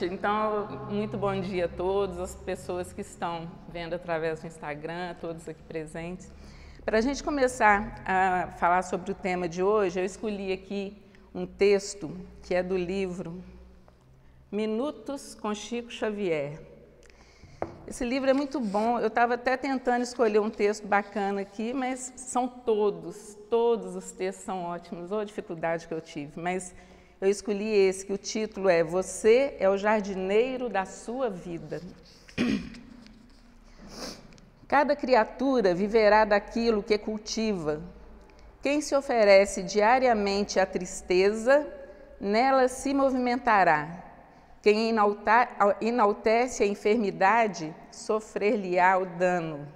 Então, muito bom dia a todos, as pessoas que estão vendo através do Instagram, todos aqui presentes. Para a gente começar a falar sobre o tema de hoje, eu escolhi aqui um texto que é do livro Minutos com Chico Xavier. Esse livro é muito bom, eu estava até tentando escolher um texto bacana aqui, mas são todos os textos são ótimos, ou a dificuldade que eu tive, mas eu escolhi esse, que o título é Você é o jardineiro da sua vida. Cada criatura viverá daquilo que cultiva. Quem se oferece diariamente à tristeza, nela se movimentará. Quem enaltece a enfermidade, sofrer-lhe-á o dano.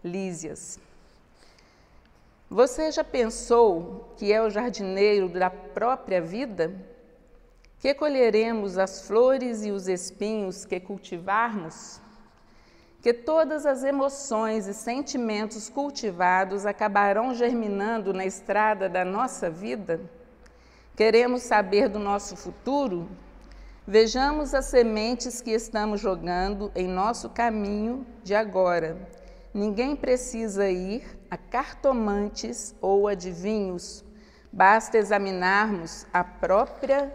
Lísias. Você já pensou que é o jardineiro da própria vida? Que colheremos as flores e os espinhos que cultivarmos? Que todas as emoções e sentimentos cultivados acabarão germinando na estrada da nossa vida? Queremos saber do nosso futuro? Vejamos as sementes que estamos jogando em nosso caminho de agora. Ninguém precisa ir a cartomantes ou adivinhos. Basta examinarmos a própria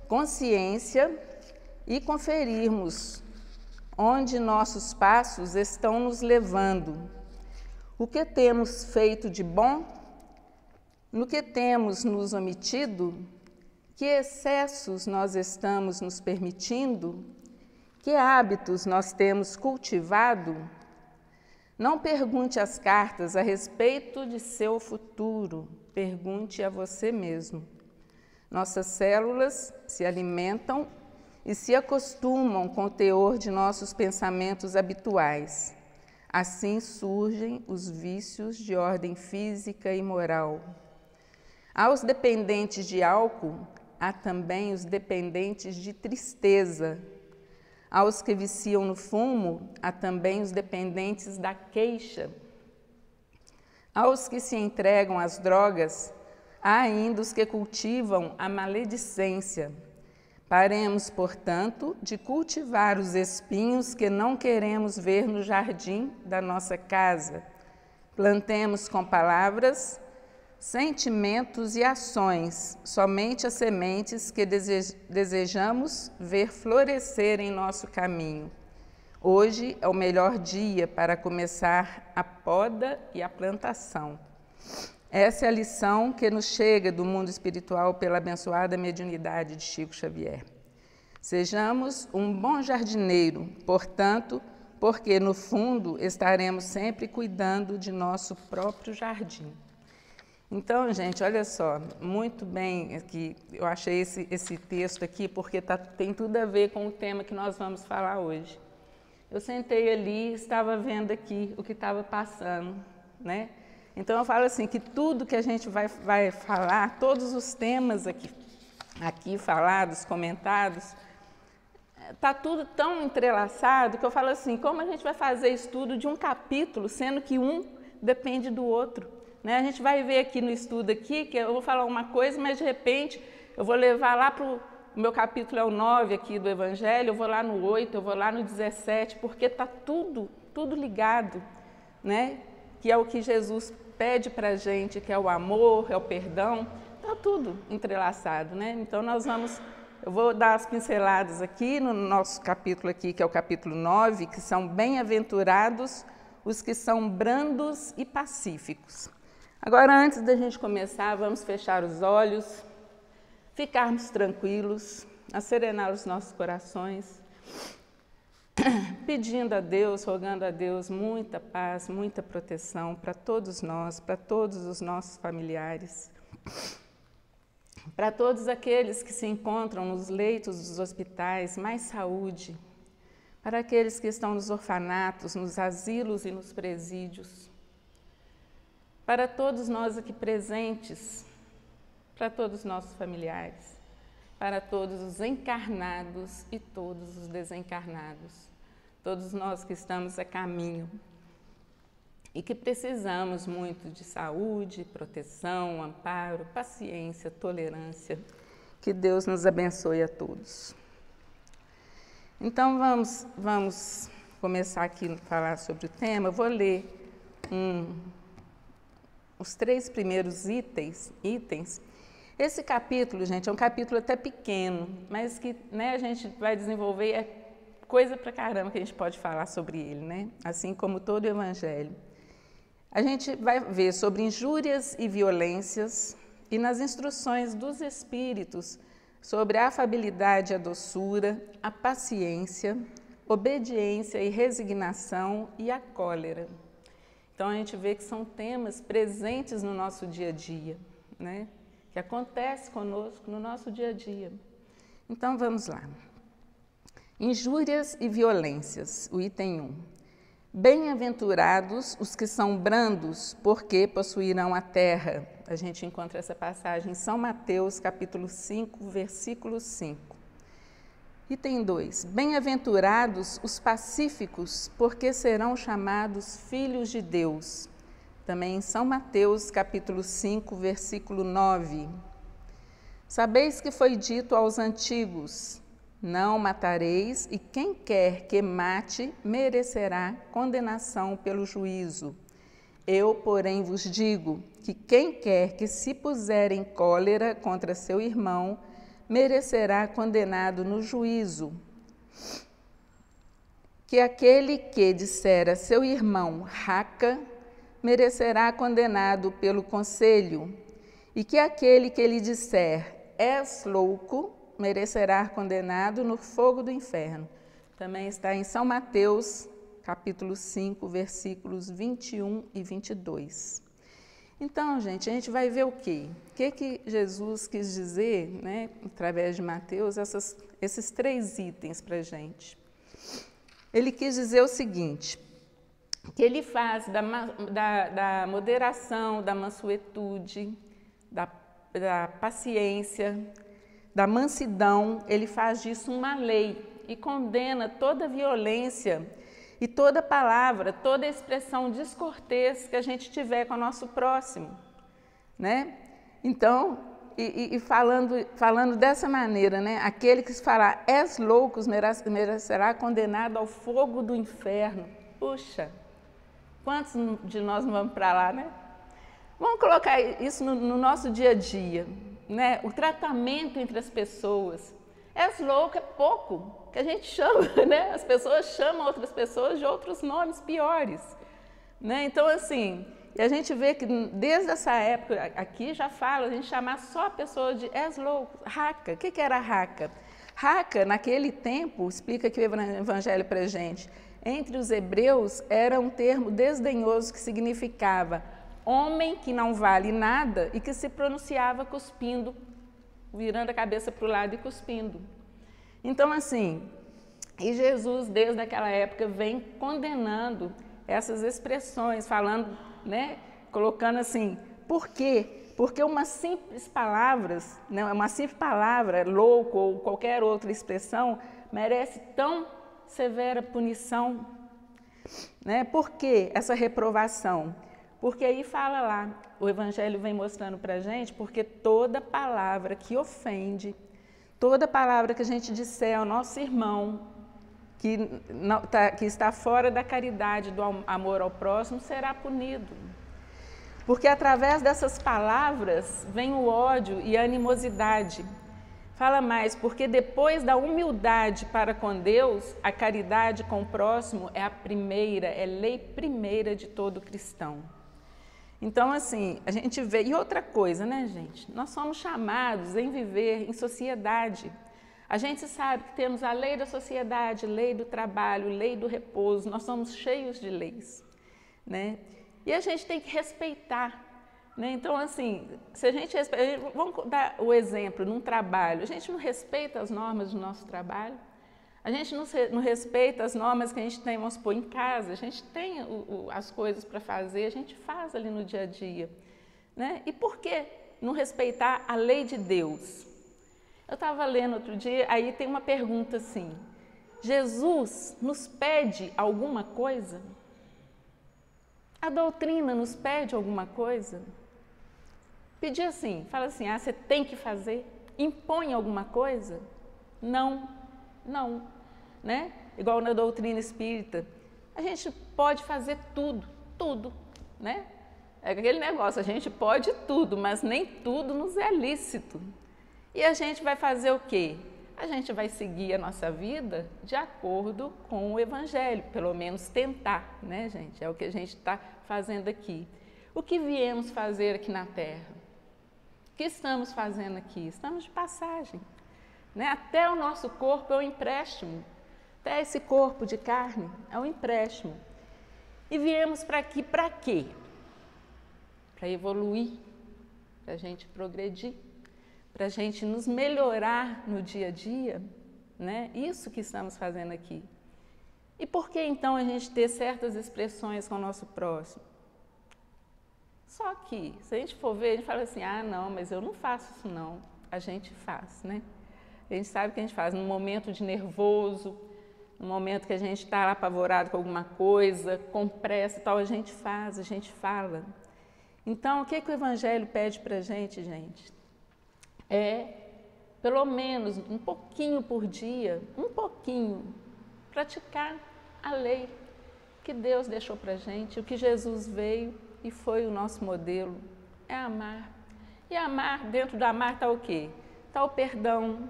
consciência e conferirmos onde nossos passos estão nos levando. O que temos feito de bom? No que temos nos omitido? Que excessos nós estamos nos permitindo? Que hábitos nós temos cultivado? Não pergunte às cartas a respeito de seu futuro, pergunte a você mesmo. Nossas células se alimentam e se acostumam com o teor de nossos pensamentos habituais. Assim surgem os vícios de ordem física e moral. Aos dependentes de álcool, há também os dependentes de tristeza. Aos que viciam no fumo, há também os dependentes da queixa. Aos que se entregam às drogas, há ainda os que cultivam a maledicência. Paremos, portanto, de cultivar os espinhos que não queremos ver no jardim da nossa casa. Plantemos com palavras, sentimentos e ações somente as sementes que desejamos ver florescer em nosso caminho. Hoje é o melhor dia para começar a poda e a plantação. Essa é a lição que nos chega do mundo espiritual pela abençoada mediunidade de Chico Xavier. Sejamos um bom jardineiro, portanto, porque no fundo estaremos sempre cuidando de nosso próprio jardim. Então, gente, olha só, muito bem aqui, eu achei esse texto aqui porque tem tudo a ver com o tema que nós vamos falar hoje. Eu sentei ali, estava vendo aqui o que estava passando, né? Então, eu falo assim, que tudo que a gente vai falar, todos os temas aqui falados, comentados, está tudo tão entrelaçado que eu falo assim, como a gente vai fazer estudo de um capítulo, sendo que um depende do outro? Né? A gente vai ver aqui no estudo aqui, que eu vou falar uma coisa, mas de repente eu vou levar lá para o meu capítulo é o 9 aqui do Evangelho, eu vou lá no 8, eu vou lá no 17, porque está tudo ligado, né? Que é o que Jesus pede para a gente, que é o amor, é o perdão, está tudo entrelaçado, né? Então eu vou dar as pinceladas aqui no nosso capítulo aqui, que é o capítulo 9, que são bem-aventurados os que são brandos e pacíficos. Agora, antes da gente começar, vamos fechar os olhos, ficarmos tranquilos, acerenar os nossos corações, pedindo a Deus, rogando a Deus muita paz, muita proteção para todos nós, para todos os nossos familiares, para todos aqueles que se encontram nos leitos dos hospitais, mais saúde, para aqueles que estão nos orfanatos, nos asilos e nos presídios, para todos nós aqui presentes, para todos os nossos familiares, para todos os encarnados e todos os desencarnados, todos nós que estamos a caminho e que precisamos muito de saúde, proteção, amparo, paciência, tolerância. Que Deus nos abençoe a todos. Então, vamos começar aqui a falar sobre o tema. Eu vou ler os 3 primeiros itens. Esse capítulo, gente, é um capítulo até pequeno, mas que, né, a gente vai desenvolver, é coisa pra caramba que a gente pode falar sobre ele, né? Assim como todo o Evangelho. A gente vai ver sobre injúrias e violências e nas instruções dos Espíritos sobre a afabilidade e a doçura, a paciência, obediência e resignação e a cólera. Então, a gente vê que são temas presentes no nosso dia a dia, né? Que acontece conosco no nosso dia a dia. Então, vamos lá. Injúrias e violências, o item 1. Bem-aventurados os que são brandos, porque possuirão a terra. A gente encontra essa passagem em São Mateus, capítulo 5, versículo 5. Item 2. Bem-aventurados os pacíficos, porque serão chamados filhos de Deus. Também em São Mateus, capítulo 5, versículo 9. Sabeis que foi dito aos antigos: não matareis, e quem quer que mate merecerá condenação pelo juízo. Eu, porém, vos digo que quem quer que se puser em cólera contra seu irmão merecerá condenado no juízo. Que aquele que disser a seu irmão raca merecerá condenado pelo conselho, e que aquele que lhe disser és louco merecerá condenado no fogo do inferno. Também está em São Mateus, capítulo 5, versículos 21 e 22. Então, gente, a gente vai ver o quê? O que Jesus quis dizer, né, através de Mateus, esses 3 itens para a gente. Ele quis dizer o seguinte, que ele faz da moderação, da mansuetude, da paciência, da mansidão, ele faz disso uma lei e condena toda violência e toda palavra, toda expressão descortês que a gente tiver com o nosso próximo, né? Então, falando dessa maneira, né? Aquele que se falar és loucos merecerá condenado ao fogo do inferno. Puxa, quantos de nós não vamos para lá, né? Vamos colocar isso no nosso dia a dia, né? O tratamento entre as pessoas. És louco é pouco, que a gente chama, né? As pessoas chamam outras pessoas de outros nomes piores, né? Então, assim, a gente vê que desde essa época, aqui já fala, a gente chamar só a pessoa de és louco, raca. O que era raca? Raca, naquele tempo, explica aqui o Evangelho para a gente, entre os hebreus era um termo desdenhoso que significava homem que não vale nada e que se pronunciava cuspindo, virando a cabeça para o lado e cuspindo. Então, assim, e Jesus, desde aquela época, vem condenando essas expressões, falando, né, colocando assim, por quê? Porque uma simples palavra, louco ou qualquer outra expressão, merece tão severa punição, né? Por que essa reprovação? Porque aí fala lá, o Evangelho vem mostrando para a gente, porque toda palavra que ofende, toda palavra que a gente disser ao nosso irmão, que está fora da caridade, do amor ao próximo, será punido. Porque através dessas palavras vem o ódio e a animosidade. Fala mais, porque depois da humildade para com Deus, a caridade com o próximo é a primeira, é lei primeira de todo cristão. Então, assim, a gente vê... E outra coisa, né, gente? Nós somos chamados em viver em sociedade. A gente sabe que temos a lei da sociedade, lei do trabalho, lei do repouso, nós somos cheios de leis, né? E a gente tem que respeitar, né? Então, assim, se a gente respeita... Vamos dar o exemplo, num trabalho, a gente não respeita as normas do nosso trabalho, a gente não respeita as normas que a gente tem, vamos supor, em casa, a gente tem as coisas para fazer, a gente faz ali no dia a dia, né? E por que não respeitar a lei de Deus? Eu estava lendo outro dia, aí tem uma pergunta assim, Jesus nos pede alguma coisa? A doutrina nos pede alguma coisa? Pedir assim, fala assim, você tem que fazer? Impõe alguma coisa? Não, não. né? Igual na doutrina espírita. A gente pode fazer tudo, tudo, né? É aquele negócio, a gente pode tudo, mas nem tudo nos é lícito. E a gente vai fazer o quê? A gente vai seguir a nossa vida de acordo com o Evangelho, pelo menos tentar, né, gente? É o que a gente está fazendo aqui. O que viemos fazer aqui na Terra? O que estamos fazendo aqui? Estamos de passagem, né? Até o nosso corpo é um empréstimo, até esse corpo de carne é um empréstimo. E viemos para aqui para quê? Para evoluir, para a gente progredir, para a gente nos melhorar no dia a dia, né? Isso que estamos fazendo aqui. E por que então a gente ter certas expressões com o nosso próximo? Só que, se a gente for ver, a gente fala assim, ah, não, mas eu não faço isso não. A gente faz, né? A gente sabe o que a gente faz num momento de nervoso, no momento que a gente está apavorado com alguma coisa, com pressa e tal, a gente faz, a gente fala. Então, o que o Evangelho pede para a gente, gente? É, pelo menos, um pouquinho por dia, um pouquinho, praticar a lei que Deus deixou para a gente, o que Jesus veio e foi o nosso modelo, é amar. E amar, dentro do amar está o quê? Está o perdão,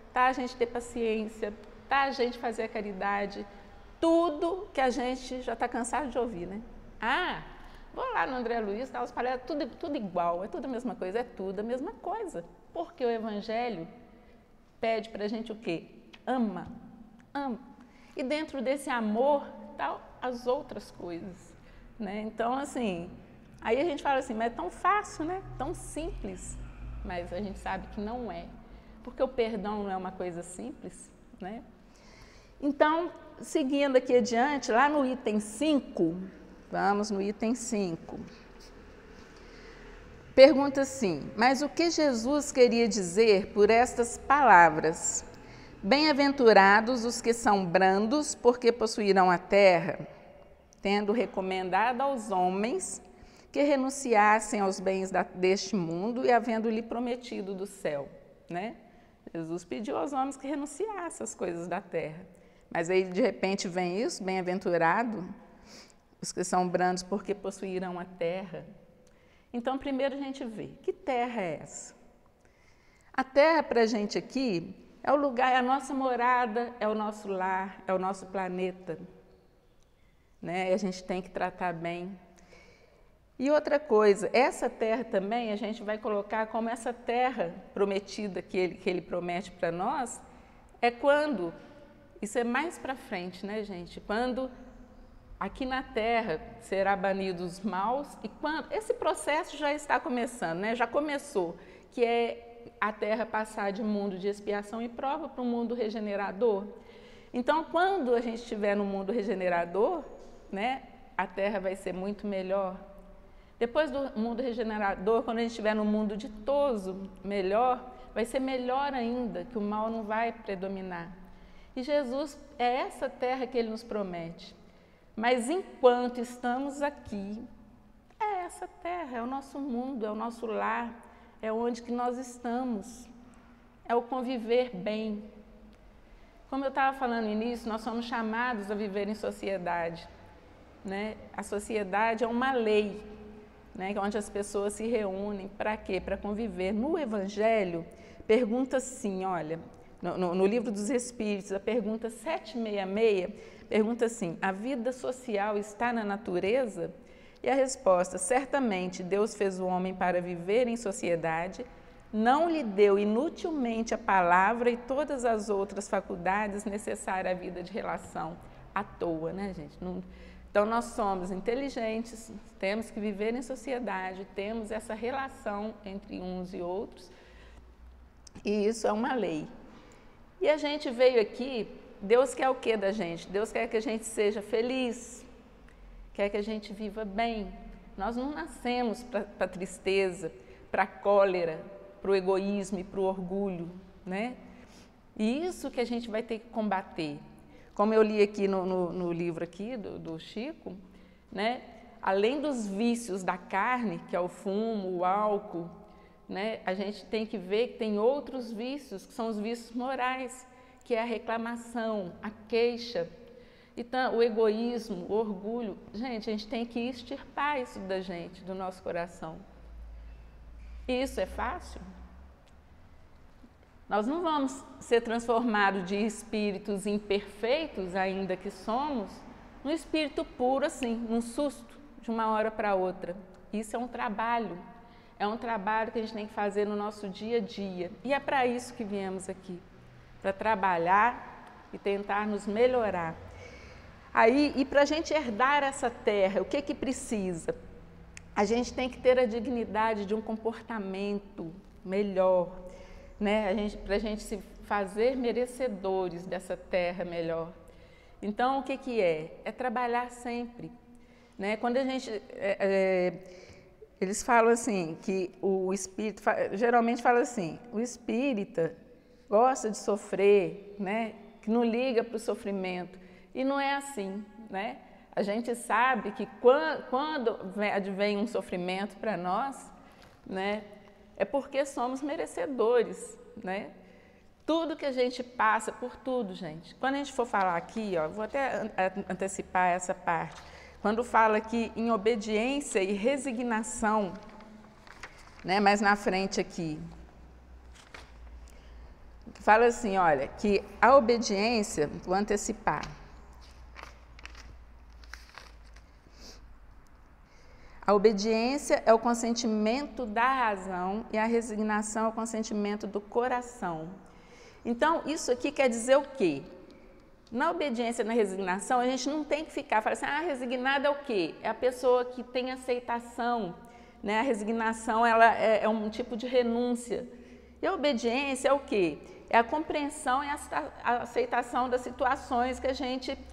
está a gente ter paciência, está a gente fazer a caridade, tudo que a gente já está cansado de ouvir, né? Ah, vou lá no André Luiz, tá, os palestras, tudo igual, é tudo a mesma coisa, é tudo a mesma coisa. Porque o Evangelho pede para a gente o quê? Ama, ama. E dentro desse amor, tá as outras coisas, né? Então, assim, aí a gente fala assim, mas é tão fácil, né? Tão simples, mas a gente sabe que não é. Porque o perdão não é uma coisa simples, né? Então, seguindo aqui adiante, lá no item 5, vamos no item 5. Pergunta assim, mas o que Jesus queria dizer por estas palavras? Bem-aventurados os que são brandos, porque possuirão a terra, tendo recomendado aos homens que renunciassem aos bens deste mundo e havendo-lhe prometido do céu, né? Jesus pediu aos homens que renunciassem às coisas da terra. Mas aí, de repente, vem isso, bem-aventurado os que são brandos, porque possuirão a terra. Então, primeiro a gente vê, que terra é essa? A terra para a gente aqui é o lugar, é a nossa morada, é o nosso lar, é o nosso planeta, né? E a gente tem que tratar bem. E outra coisa, essa terra também a gente vai colocar como essa terra prometida que ele promete para nós, é quando, isso é mais para frente, né, gente? Quando aqui na terra será banido os maus e quando esse processo já está começando, né? Já começou, que é a terra passar de um mundo de expiação e prova para um mundo regenerador. Então, quando a gente estiver no mundo regenerador, né, a terra vai ser muito melhor. Depois do mundo regenerador, quando a gente estiver no mundo ditoso, melhor, vai ser melhor ainda, que o mal não vai predominar. E Jesus, é essa terra que Ele nos promete. Mas enquanto estamos aqui, é essa terra, é o nosso mundo, é o nosso lar, é onde que nós estamos, é o conviver bem. Como eu estava falando no início, nós somos chamados a viver em sociedade, né? A sociedade é uma lei, né? Onde as pessoas se reúnem, para quê? Para conviver. No Evangelho, pergunta assim, olha, no Livro dos Espíritos, a pergunta 766, pergunta assim, a vida social está na natureza? E a resposta, certamente Deus fez o homem para viver em sociedade, não lhe deu inutilmente a palavra e todas as outras faculdades necessárias à vida de relação à toa, né, gente? Então, nós somos inteligentes, temos que viver em sociedade, temos essa relação entre uns e outros, e isso é uma lei. E a gente veio aqui, Deus quer o que da gente? Deus quer que a gente seja feliz, quer que a gente viva bem. Nós não nascemos para a tristeza, para a cólera, para o egoísmo e para o orgulho, né? E isso que a gente vai ter que combater. Como eu li aqui no livro aqui do Chico, né? Além dos vícios da carne, que é o fumo, o álcool, né? A gente tem que ver que tem outros vícios, que são os vícios morais, que é a reclamação, a queixa, então, o egoísmo, o orgulho. Gente, a gente tem que extirpar isso da gente, do nosso coração. E isso é fácil? Nós não vamos ser transformados de espíritos imperfeitos, ainda que somos, num espírito puro, assim, num susto, de uma hora para outra. Isso é um trabalho que a gente tem que fazer no nosso dia a dia. E é para isso que viemos aqui, para trabalhar e tentar nos melhorar. Aí, e para a gente herdar essa terra, o que que precisa? A gente tem que ter a dignidade de um comportamento melhor, né? Para a gente se fazer merecedores dessa terra melhor. Então, o que que é? É trabalhar sempre, né? Quando a gente... eles falam assim, que o espírito... Geralmente fala assim, o espírita gosta de sofrer, né? Que não liga para o sofrimento. E não é assim, né? A gente sabe que quando advém um sofrimento para nós, né? É porque somos merecedores, né? Tudo que a gente passa, por tudo, gente. Quando a gente for falar aqui, ó, vou até antecipar essa parte. Quando fala aqui em obediência e resignação, né? Mais na frente aqui. Fala assim, olha, que a obediência, vou antecipar. A obediência é o consentimento da razão e a resignação é o consentimento do coração. Então, isso aqui quer dizer o quê? Na obediência e na resignação, a gente não tem que ficar falando assim, resignada é o quê? É a pessoa que tem aceitação, né? A resignação ela é um tipo de renúncia. E a obediência é o quê? É a compreensão e a aceitação das situações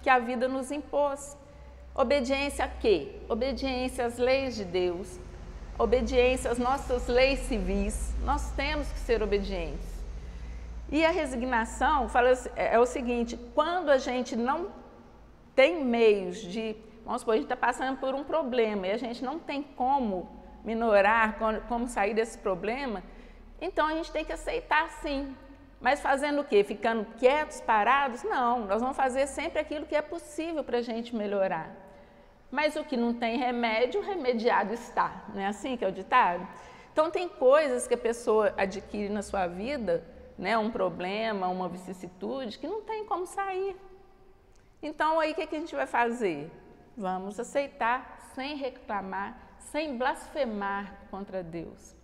que a vida nos impôs. Obediência a quê? Obediência às leis de Deus, obediência às nossas leis civis. Nós temos que ser obedientes. E a resignação é o seguinte, quando a gente não tem meios de... Vamos supor, a gente está passando por um problema e a gente não tem como minorar, como sair desse problema, então a gente tem que aceitar sim. Mas fazendo o quê? Ficando quietos, parados? Não, nós vamos fazer sempre aquilo que é possível para a gente melhorar. Mas o que não tem remédio, remediado está. Não é assim que é o ditado? Então, tem coisas que a pessoa adquire na sua vida, né, um problema, uma vicissitude, que não tem como sair. Então, aí o que a gente vai fazer? Vamos aceitar sem reclamar, sem blasfemar contra Deus.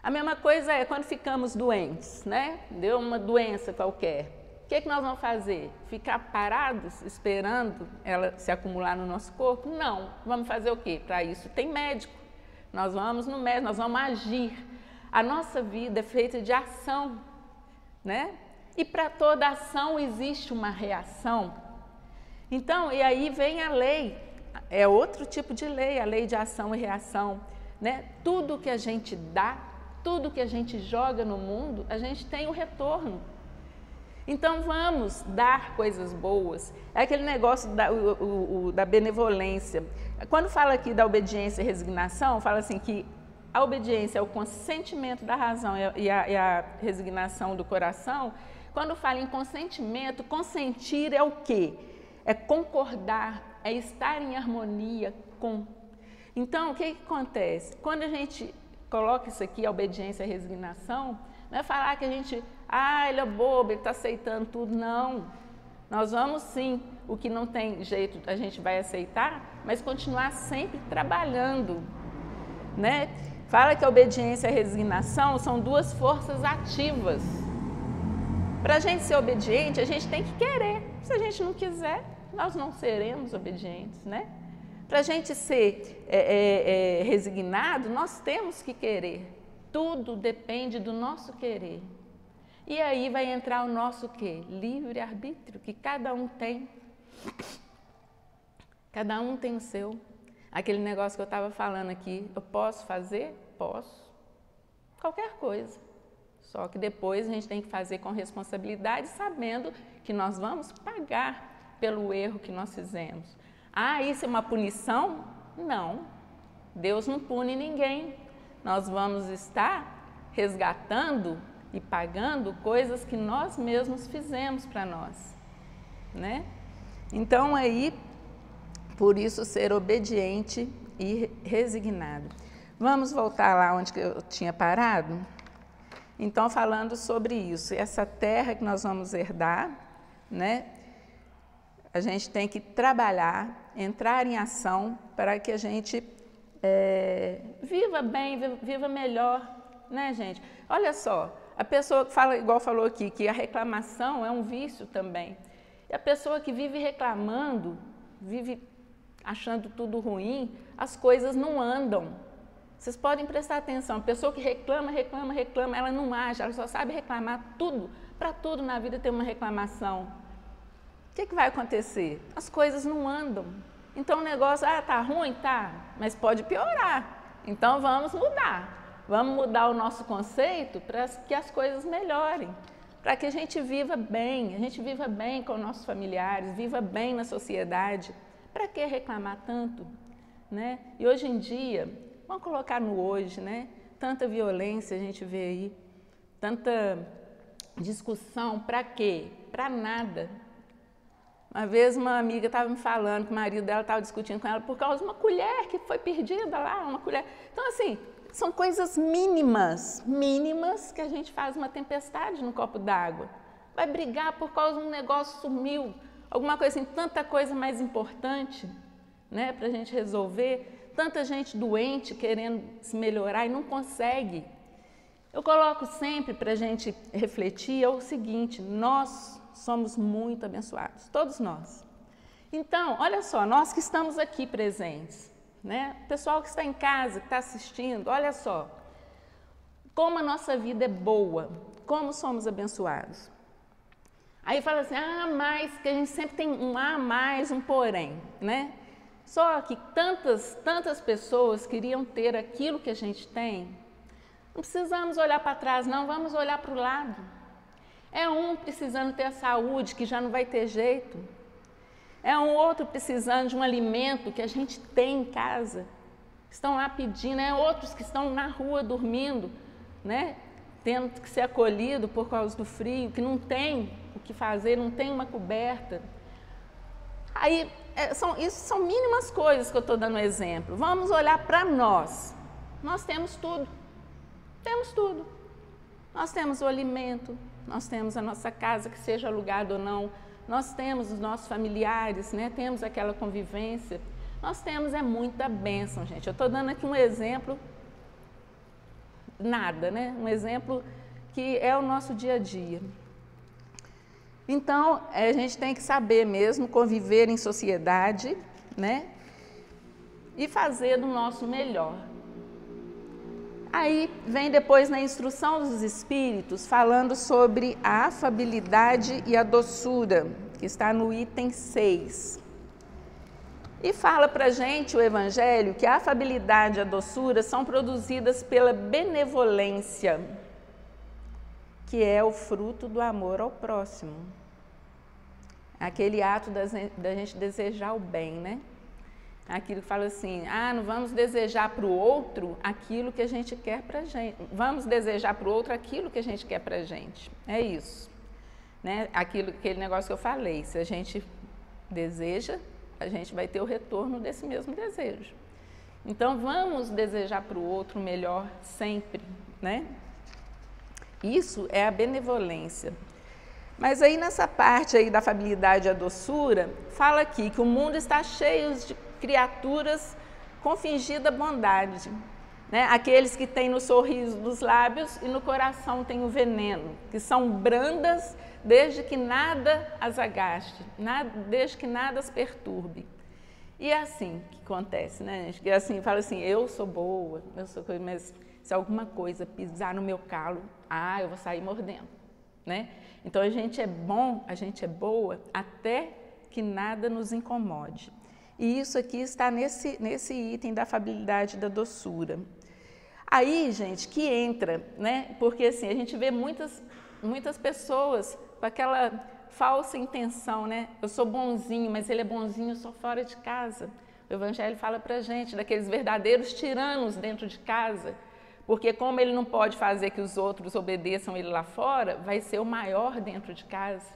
A mesma coisa é quando ficamos doentes, né? Deu uma doença qualquer. O que nós vamos fazer? Ficar parados esperando ela se acumular no nosso corpo? Não. Vamos fazer o quê? Para isso tem médico. Nós vamos no médico, nós vamos agir. A nossa vida é feita de ação, né? E para toda ação existe uma reação. Então, e aí vem a lei. É outro tipo de lei, a lei de ação e reação, né? Tudo que a gente dá, tudo que a gente joga no mundo, a gente tem um retorno. Então, vamos dar coisas boas. É aquele negócio da benevolência. Quando fala aqui da obediência e resignação, fala assim que a obediência é o consentimento da razão e a resignação do coração. Quando fala em consentimento, consentir é o quê? É concordar, é estar em harmonia com. Então, o que acontece? Quando a gente coloca isso aqui, a obediência e a resignação, não é falar que a gente, ele é bobo, ele está aceitando tudo. Não, nós vamos sim, o que não tem jeito a gente vai aceitar, mas continuar sempre trabalhando, né? Fala que a obediência e a resignação são duas forças ativas. Para a gente ser obediente, a gente tem que querer. Se a gente não quiser, nós não seremos obedientes, né? Para a gente ser resignado, nós temos que querer. Tudo depende do nosso querer. E aí vai entrar o nosso quê? Livre-arbítrio, que cada um tem. Cada um tem o seu. Aquele negócio que eu estava falando aqui, eu posso fazer? Posso. Qualquer coisa. Só que depois a gente tem que fazer com responsabilidade, sabendo que nós vamos pagar pelo erro que nós fizemos. Isso é uma punição? Não. Deus não pune ninguém. Nós vamos estar resgatando e pagando coisas que nós mesmos fizemos para nós, né? Então aí, por isso ser obediente e resignado. Vamos voltar lá onde eu tinha parado? Então, falando sobre isso, essa terra que nós vamos herdar, né? A gente tem que trabalhar, entrar em ação para que a gente viva bem, viva melhor, né, gente? Olha só, a pessoa que fala, igual falou aqui, que a reclamação é um vício também. E a pessoa que vive reclamando, vive achando tudo ruim, as coisas não andam. Vocês podem prestar atenção, a pessoa que reclama, ela não age, ela só sabe reclamar tudo. Para tudo na vida tem uma reclamação. O que vai acontecer? As coisas não andam. Então o negócio, tá ruim? Tá, mas pode piorar. Então vamos mudar. Vamos mudar o nosso conceito para que as coisas melhorem. Para que a gente viva bem com nossos familiares, viva bem na sociedade. Para que reclamar tanto? Né? E hoje em dia, vamos colocar no hoje, né? Tanta violência a gente vê aí, tanta discussão, para quê? Para nada. Uma vez uma amiga estava me falando que o marido dela estava discutindo com ela por causa de uma colher que foi perdida lá, uma colher. Então, assim, são coisas mínimas que a gente faz uma tempestade no copo d'água. Vai brigar por causa de um negócio sumiu, alguma coisa assim, tanta coisa mais importante, né, para a gente resolver, tanta gente doente querendo se melhorar e não consegue. Eu coloco sempre para a gente refletir é o seguinte, nós somos muito abençoados, todos nós. Então, olha só, nós que estamos aqui presentes, né? O pessoal que está em casa, que está assistindo, olha só, como a nossa vida é boa, como somos abençoados. Aí fala assim, mas que a gente sempre tem um mais, um porém, né? Só que tantas pessoas queriam ter aquilo que a gente tem. Não precisamos olhar para trás, não, vamos olhar para o lado. É um precisando ter a saúde, que já não vai ter jeito. É um outro precisando de um alimento que a gente tem em casa. Estão lá pedindo, outros que estão na rua dormindo, né? Tendo que ser acolhido por causa do frio, que não tem o que fazer, não tem uma coberta. Aí, isso são mínimas coisas que eu estou dando exemplo. Vamos olhar para nós. Nós temos tudo. Temos tudo. Nós temos o alimento, nós temos a nossa casa, que seja alugada ou não, nós temos os nossos familiares, né? Temos aquela convivência. Nós temos muita bênção, gente. Eu estou dando aqui um exemplo, nada, né? Um exemplo que é o nosso dia a dia. Então, a gente tem que saber mesmo conviver em sociedade, né? E fazer do nosso melhor. Aí vem depois na instrução dos Espíritos, falando sobre a afabilidade e a doçura, que está no item 6. E fala para a gente o Evangelho que a afabilidade e a doçura são produzidas pela benevolência, que é o fruto do amor ao próximo. Aquele ato da gente desejar o bem, né? Aquilo que fala assim, não vamos desejar para o outro aquilo que a gente quer para a gente. Vamos desejar para o outro aquilo que a gente quer para a gente. É isso. Né? Aquele negócio que eu falei, se a gente deseja, a gente vai ter o retorno desse mesmo desejo. Então, vamos desejar para o outro o melhor sempre, né? Isso é a benevolência. Mas aí nessa parte aí da afabilidade e a doçura, fala aqui que o mundo está cheio de criaturas com fingida bondade, né? Aqueles que têm no sorriso dos lábios e no coração tem o veneno, que são brandas desde que nada as agaste, desde que nada as perturbe. E é assim que acontece, né, gente? Que assim, fala assim, eu sou boa, mas se alguma coisa pisar no meu calo, eu vou sair mordendo, né? Então a gente é bom, a gente é boa até que nada nos incomode. E isso aqui está nesse item da afabilidade e da doçura. Aí, gente, que entra, né? Porque assim, a gente vê muitas pessoas com aquela falsa intenção, né? Eu sou bonzinho, mas ele é bonzinho só fora de casa. O Evangelho fala pra gente daqueles verdadeiros tiranos dentro de casa, Porque como ele não pode fazer que os outros obedeçam ele lá fora, vai ser o maior dentro de casa,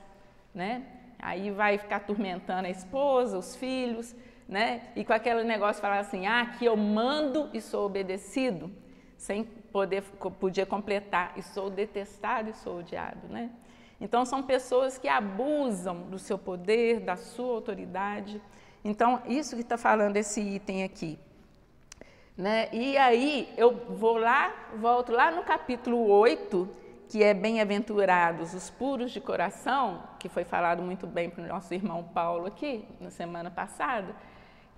né? Aí vai ficar atormentando a esposa, os filhos, né? E com aquele negócio de falar assim, aqui eu mando e sou obedecido, sem podia completar, e sou detestado e sou odiado, né? Então são pessoas que abusam do seu poder, da sua autoridade. Então isso que está falando esse item aqui. Né? E aí eu volto lá no capítulo 8, que é bem-aventurados os puros de coração, que foi falado muito bem para o nosso irmão Paulo aqui, na semana passada,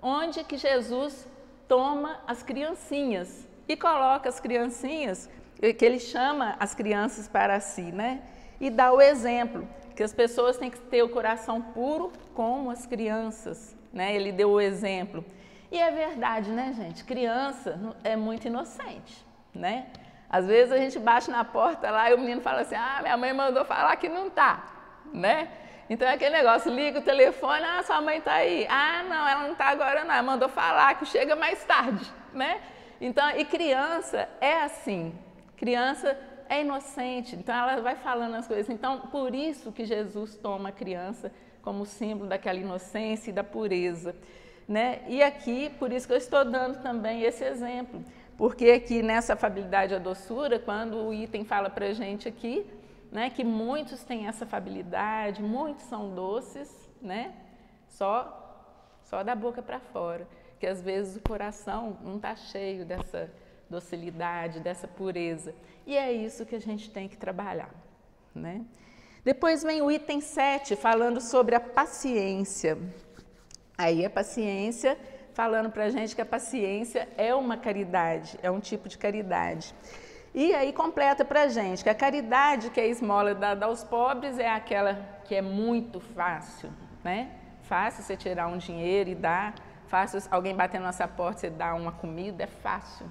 onde que Jesus toma as criancinhas e coloca as criancinhas, que ele chama as crianças para si, né? E dá o exemplo, que as pessoas têm que ter o coração puro como as crianças, né? Ele deu o exemplo. E é verdade, né, gente? Criança é muito inocente, né? Às vezes a gente bate na porta lá e o menino fala assim, minha mãe mandou falar que não tá, né? Então é aquele negócio, liga o telefone, sua mãe tá aí. Não, ela não tá agora não, ela mandou falar que chega mais tarde, né? Então, e criança é assim, criança é inocente, então ela vai falando as coisas. Então, por isso que Jesus toma a criança como símbolo daquela inocência e da pureza. Né? E aqui, por isso que eu estou dando também esse exemplo, porque aqui nessa afabilidade e a doçura, quando o item fala para a gente aqui, né, que muitos têm essa afabilidade, muitos são doces, né, só da boca para fora, que às vezes o coração não está cheio dessa docilidade, dessa pureza, e é isso que a gente tem que trabalhar. Né? Depois vem o item 7, falando sobre a paciência. Aí a paciência, falando para a gente que a paciência é uma caridade, é um tipo de caridade. E aí completa para a gente que a caridade, que é a esmola dada aos pobres, é aquela que é muito fácil, né? Fácil você tirar um dinheiro e dar, fácil alguém bater na nossa porta e você dar uma comida, é fácil.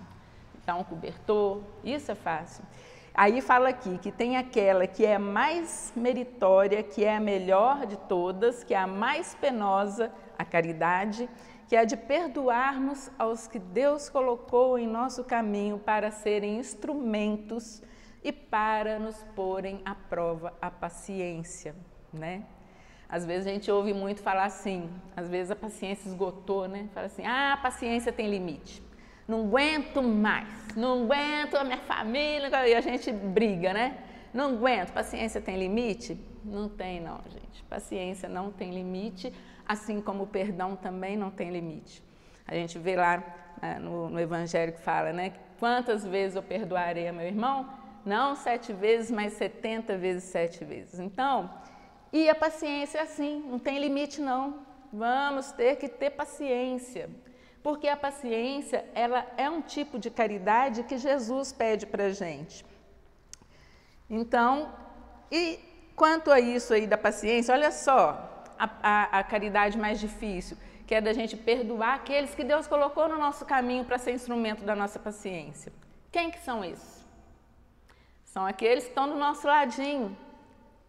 Dar um cobertor, isso é fácil. Aí fala aqui que tem aquela que é mais meritória, que é a melhor de todas, que é a mais penosa, a caridade, que é a de perdoarmos aos que Deus colocou em nosso caminho para serem instrumentos e para nos porem à prova a paciência, né? Às vezes a gente ouve muito falar assim, às vezes a paciência esgotou, né? Fala assim, a paciência tem limite. Não aguento mais, não aguento a minha família, e a gente briga, né? Não aguento, paciência tem limite? Não tem não, gente. Paciência não tem limite, assim como o perdão também não tem limite. A gente vê lá no Evangelho que fala, né? Quantas vezes eu perdoarei a meu irmão? Não 7 vezes, mas 70 vezes 7 vezes. Então, e a paciência é assim, não tem limite não. Vamos ter que ter paciência. Porque a paciência, ela é um tipo de caridade que Jesus pede para a gente. Então, e quanto a isso aí da paciência, olha só, a caridade mais difícil, que é da gente perdoar aqueles que Deus colocou no nosso caminho para ser instrumento da nossa paciência. Quem que são esses? São aqueles que estão do nosso ladinho,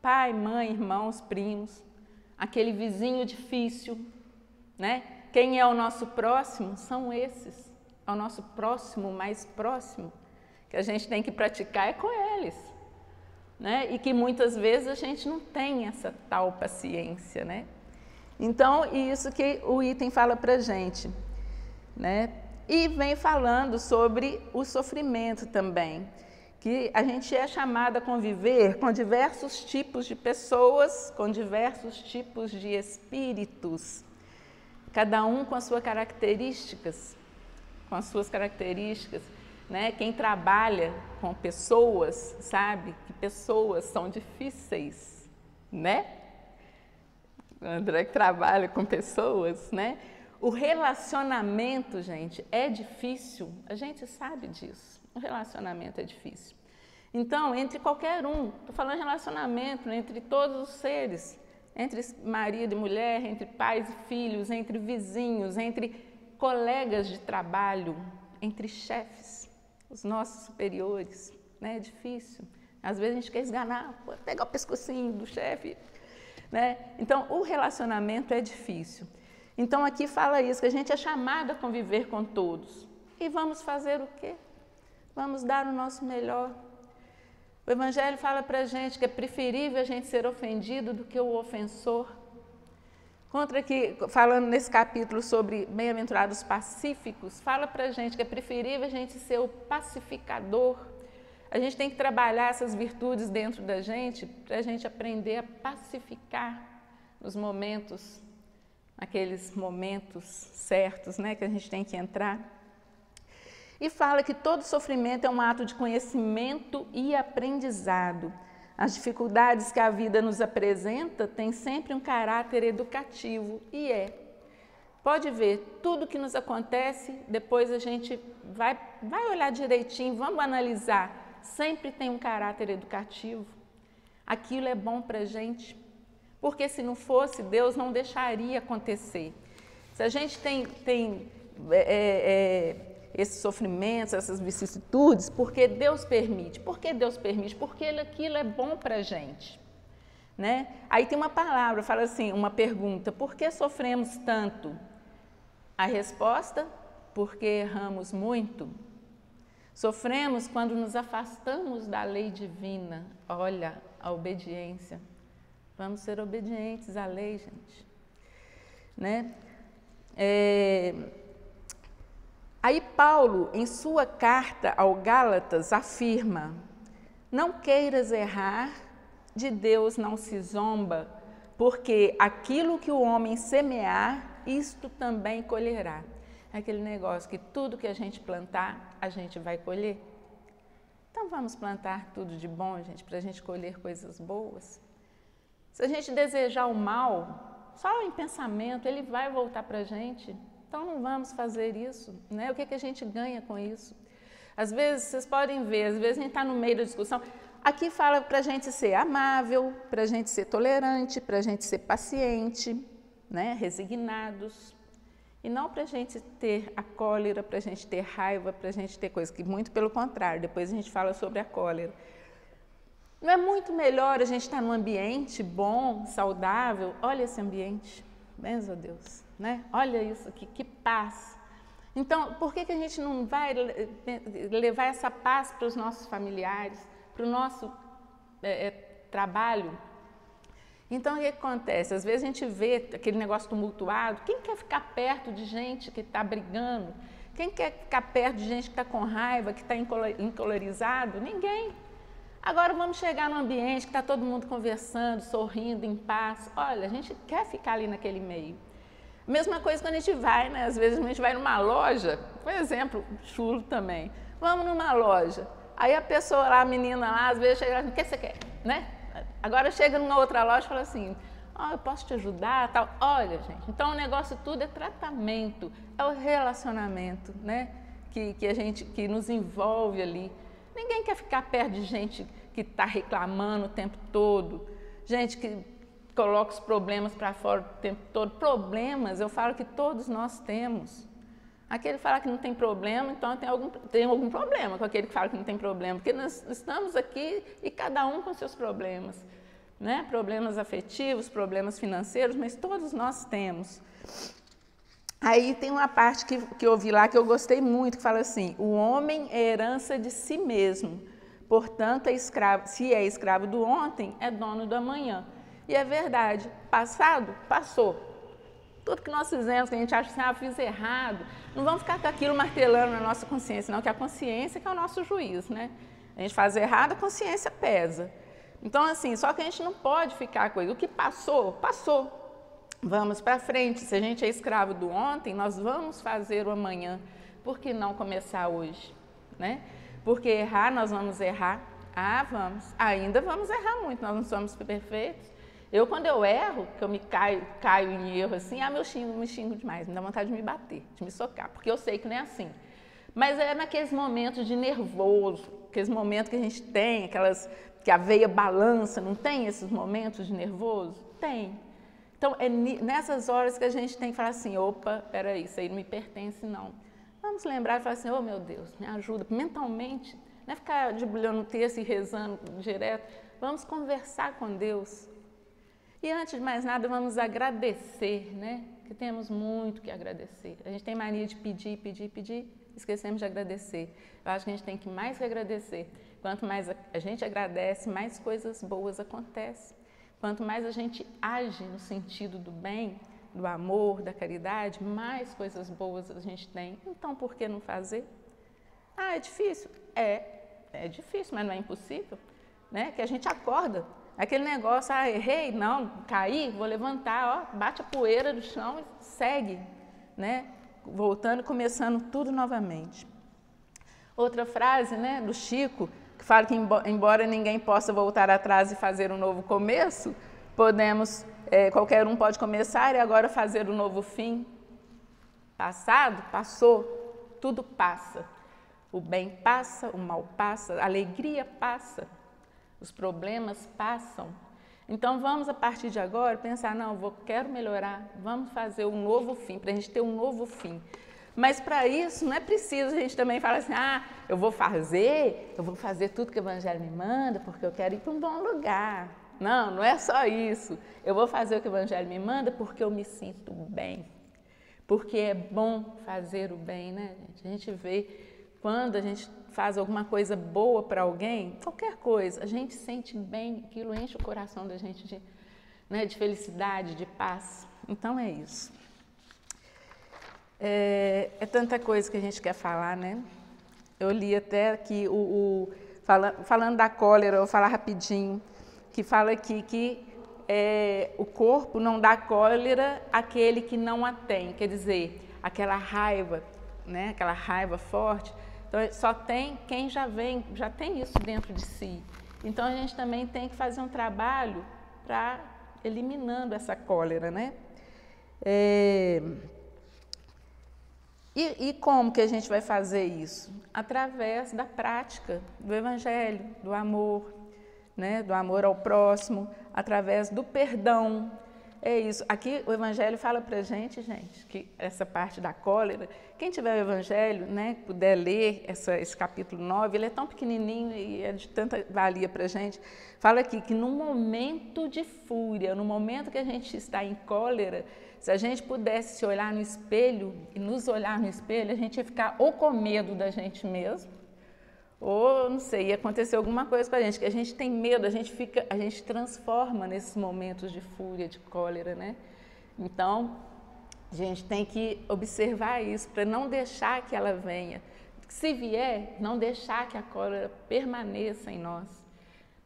pai, mãe, irmãos, primos, aquele vizinho difícil, né? Quem é o nosso próximo? São esses. É o nosso próximo, mais próximo, que a gente tem que praticar é com eles. Né? E que muitas vezes a gente não tem essa tal paciência. Né? Então, isso que o item fala para a gente. Né? E vem falando sobre o sofrimento também, que a gente é chamado a conviver com diversos tipos de pessoas, com diversos tipos de espíritos, cada um com as suas características, né? Quem trabalha com pessoas sabe que pessoas são difíceis, né? O André que trabalha com pessoas, né? O relacionamento, gente, é difícil, a gente sabe disso, o relacionamento é difícil. Então, entre qualquer um, estou falando de relacionamento entre todos os seres, entre marido e mulher, entre pais e filhos, entre vizinhos, entre colegas de trabalho, entre chefes, os nossos superiores, né? É difícil. Às vezes a gente quer esganar, pegar o pescocinho do chefe, né? Então, o relacionamento é difícil. Então, aqui fala isso, que a gente é chamado a conviver com todos. E vamos fazer o quê? Vamos dar o nosso melhor. O Evangelho fala para a gente que é preferível a gente ser ofendido do que o ofensor. Falando nesse capítulo sobre bem-aventurados pacíficos, fala para a gente que é preferível a gente ser o pacificador. A gente tem que trabalhar essas virtudes dentro da gente para a gente aprender a pacificar nos momentos, aqueles momentos certos, né, que a gente tem que entrar. E fala que todo sofrimento é um ato de conhecimento e aprendizado. As dificuldades que a vida nos apresenta têm sempre um caráter educativo, e Pode ver, tudo que nos acontece, depois a gente vai olhar direitinho, vamos analisar. Sempre tem um caráter educativo. Aquilo é bom para a gente, porque se não fosse, Deus não deixaria acontecer. Se a gente tem esses sofrimentos, essas vicissitudes, porque Deus permite. Por que Deus permite? Porque aquilo é bom para a gente. Né? Aí tem uma palavra, fala assim, uma pergunta, por que sofremos tanto? A resposta, porque erramos muito. Sofremos quando nos afastamos da lei divina. Olha, a obediência. Vamos ser obedientes à lei, gente. Né? Aí Paulo, em sua carta ao Gálatas, afirma: não queiras errar, de Deus não se zomba, porque aquilo que o homem semear, isto também colherá. É aquele negócio que tudo que a gente plantar, a gente vai colher. Então vamos plantar tudo de bom, gente, para a gente colher coisas boas. Se a gente desejar o mal, só em pensamento, ele vai voltar para a gente. Então não vamos fazer isso, né? O que a gente ganha com isso? Às vezes, vocês podem ver, às vezes a gente está no meio da discussão. Aqui fala para a gente ser amável, para a gente ser tolerante, para a gente ser paciente, né? Resignados. E não para a gente ter a cólera, para a gente ter raiva, para a gente ter coisa que muito pelo contrário, depois a gente fala sobre a cólera. Não é muito melhor a gente estar num ambiente bom, saudável? Olha esse ambiente, benza a Deus, né? Olha isso aqui, que paz. Então, por que a gente não vai levar essa paz para os nossos familiares, para o nosso trabalho? Então, o que acontece? Às vezes a gente vê aquele negócio tumultuado. Quem quer ficar perto de gente que está brigando? Quem quer ficar perto de gente que está com raiva, que está encolorizado? Ninguém. Agora vamos chegar num ambiente que está todo mundo conversando, sorrindo, em paz. Olha, a gente quer ficar ali naquele meio. Mesma coisa quando a gente vai, né? Às vezes a gente vai numa loja, por exemplo, chulo também. Vamos numa loja. Aí a pessoa lá, a menina lá, às vezes chega e fala, o que você quer? Né? Agora chega numa outra loja e fala assim, eu posso te ajudar, tal. Olha, gente, então o negócio tudo é tratamento, é o relacionamento, né? Que nos envolve ali. Ninguém quer ficar perto de gente que está reclamando o tempo todo, gente que coloca os problemas para fora o tempo todo. Problemas, eu falo que todos nós temos. Aquele que fala que não tem problema, então tem algum problema com aquele que fala que não tem problema, porque nós estamos aqui e cada um com seus problemas, né? Problemas afetivos, problemas financeiros, mas todos nós temos. Aí tem uma parte que eu vi lá que eu gostei muito, que fala assim, o homem é herança de si mesmo, portanto, se é escravo do ontem, é dono do amanhã. E é verdade, passado, passou. Tudo que nós fizemos, que a gente acha assim, fiz errado, não vamos ficar com aquilo martelando na nossa consciência, não, que a consciência que é o nosso juiz, né? A gente faz errado, a consciência pesa. Então, assim, só que a gente não pode ficar com isso. O que passou, passou. Vamos para frente. Se a gente é escravo do ontem, nós vamos fazer o amanhã. Por que não começar hoje, né? Porque errar, nós vamos errar. Vamos. Ainda vamos errar muito, nós não somos perfeitos. Eu, quando eu erro, que eu me caio em erro assim, me xingo demais, me dá vontade de me bater, de me socar, porque eu sei que não é assim. Mas é naqueles momentos de nervoso, aqueles momentos que a gente tem, que a veia balança, não tem esses momentos de nervoso? Tem. Então, é nessas horas que a gente tem que falar assim, opa, peraí, isso aí não me pertence não. Vamos lembrar e falar assim, oh meu Deus, me ajuda, mentalmente, não é ficar debulhando o texto e rezando direto, vamos conversar com Deus. E antes de mais nada, vamos agradecer, né? Que temos muito que agradecer. A gente tem mania de pedir, pedir, pedir. esquecemos de agradecer. Eu acho que a gente tem que mais que agradecer. Quanto mais a gente agradece, mais coisas boas acontecem. Quanto mais a gente age no sentido do bem, do amor, da caridade, mais coisas boas a gente tem. Então, por que não fazer? Ah, é difícil? É difícil, mas não é impossível, né? Que a gente acorda. Aquele negócio, errei, não, caí, vou levantar, ó, bate a poeira do chão e segue, né? Voltando e começando tudo novamente. Outra frase, né, do Chico, que fala que embora ninguém possa voltar atrás e fazer um novo começo, podemos, qualquer um pode começar e agora fazer um novo fim. Passado, passou, tudo passa. O bem passa, o mal passa, a alegria passa, os problemas passam. Então vamos a partir de agora pensar, não, quero melhorar, vamos fazer um novo fim, para a gente ter um novo fim. Mas para isso não é preciso a gente também falar assim, eu vou fazer tudo que o Evangelho me manda porque eu quero ir para um bom lugar. Não, não é só isso. Eu vou fazer o que o Evangelho me manda porque eu me sinto bem. Porque é bom fazer o bem, né, gente? A gente vê quando a gente faz alguma coisa boa para alguém, qualquer coisa, a gente sente bem, aquilo enche o coração da gente de felicidade, de paz. Então é isso. É tanta coisa que a gente quer falar, né? Eu li até aqui, falando da cólera, eu vou falar rapidinho, que fala aqui que o corpo não dá cólera àquele que não a tem, quer dizer, aquela raiva, né? Aquela raiva forte, então só tem quem já tem isso dentro de si. Então a gente também tem que fazer um trabalho para eliminando essa cólera, né? E como que a gente vai fazer isso? Através da prática do Evangelho, do amor, né? Do amor ao próximo, através do perdão. É isso. Aqui o Evangelho fala para a gente, que essa parte da cólera, quem tiver o Evangelho, né, puder ler esse capítulo 9, ele é tão pequenininho e é de tanta valia para a gente, fala aqui que no momento de fúria, no momento que a gente está em cólera, se a gente pudesse se olhar no espelho e nos olhar no espelho, a gente ia ficar ou com medo da gente mesmo, ou, não sei, ia acontecer alguma coisa com a gente, que a gente tem medo, a gente transforma nesses momentos de fúria, de cólera, né? Então, a gente tem que observar isso, para não deixar que ela venha. Se vier, não deixar que a cólera permaneça em nós.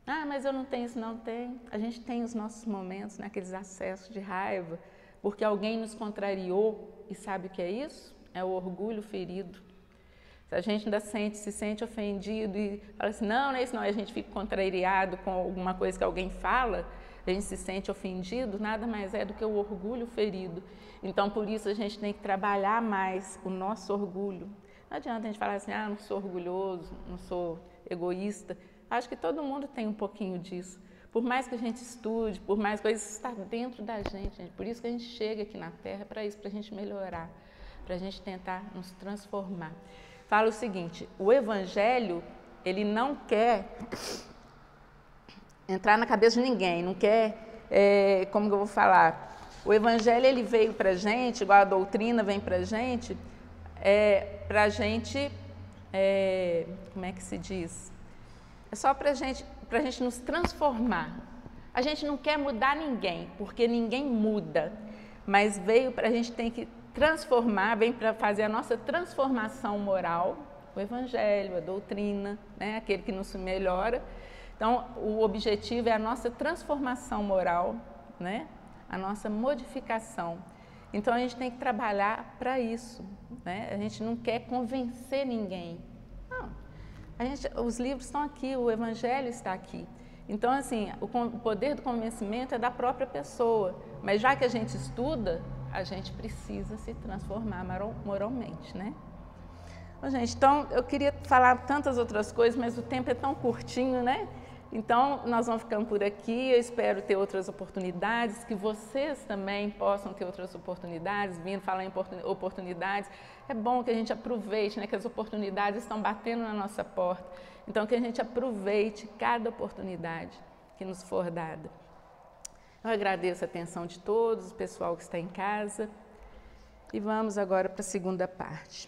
Mas eu não tenho isso, não tem. A gente tem os nossos momentos, né? Aqueles acessos de raiva, porque alguém nos contrariou, e sabe o que é isso? É o orgulho ferido. Se a gente ainda se sente ofendido e fala assim, não é isso não, e a gente fica contrariado com alguma coisa que alguém fala, a gente se sente ofendido, nada mais é do que o orgulho ferido. Então, por isso, a gente tem que trabalhar mais o nosso orgulho. Não adianta a gente falar assim, não sou orgulhoso, não sou egoísta. Acho que todo mundo tem um pouquinho disso. Por mais que a gente estude, por mais coisas, isso está dentro da gente. Por isso que a gente chega aqui na Terra, para isso, para a gente melhorar, para a gente tentar nos transformar. Fala o seguinte, o Evangelho, ele não quer entrar na cabeça de ninguém, não quer, como que eu vou falar, o Evangelho ele veio para a gente, igual a doutrina vem para a gente, como é que se diz? É só para a gente nos transformar. A gente não quer mudar ninguém, porque ninguém muda, mas veio para a gente tem que transformar, vem para fazer a nossa transformação moral, o Evangelho, a doutrina, né? Aquele que nos melhora. Então, o objetivo é a nossa transformação moral, né? A nossa modificação. Então, a gente tem que trabalhar para isso, né? A gente não quer convencer ninguém. Não. Os livros estão aqui, o Evangelho está aqui. Então, assim, o poder do convencimento é da própria pessoa, mas já que a gente estuda, a gente precisa se transformar moralmente, né? Bom, gente, então, eu queria falar tantas outras coisas, mas o tempo é tão curtinho, né? Então, nós vamos ficando por aqui, eu espero ter outras oportunidades, que vocês também possam ter outras oportunidades, vindo falar em oportunidades. É bom que a gente aproveite, né? Que as oportunidades estão batendo na nossa porta. Então, que a gente aproveite cada oportunidade que nos for dada. Eu agradeço a atenção de todos, o pessoal que está em casa, e vamos agora para a segunda parte.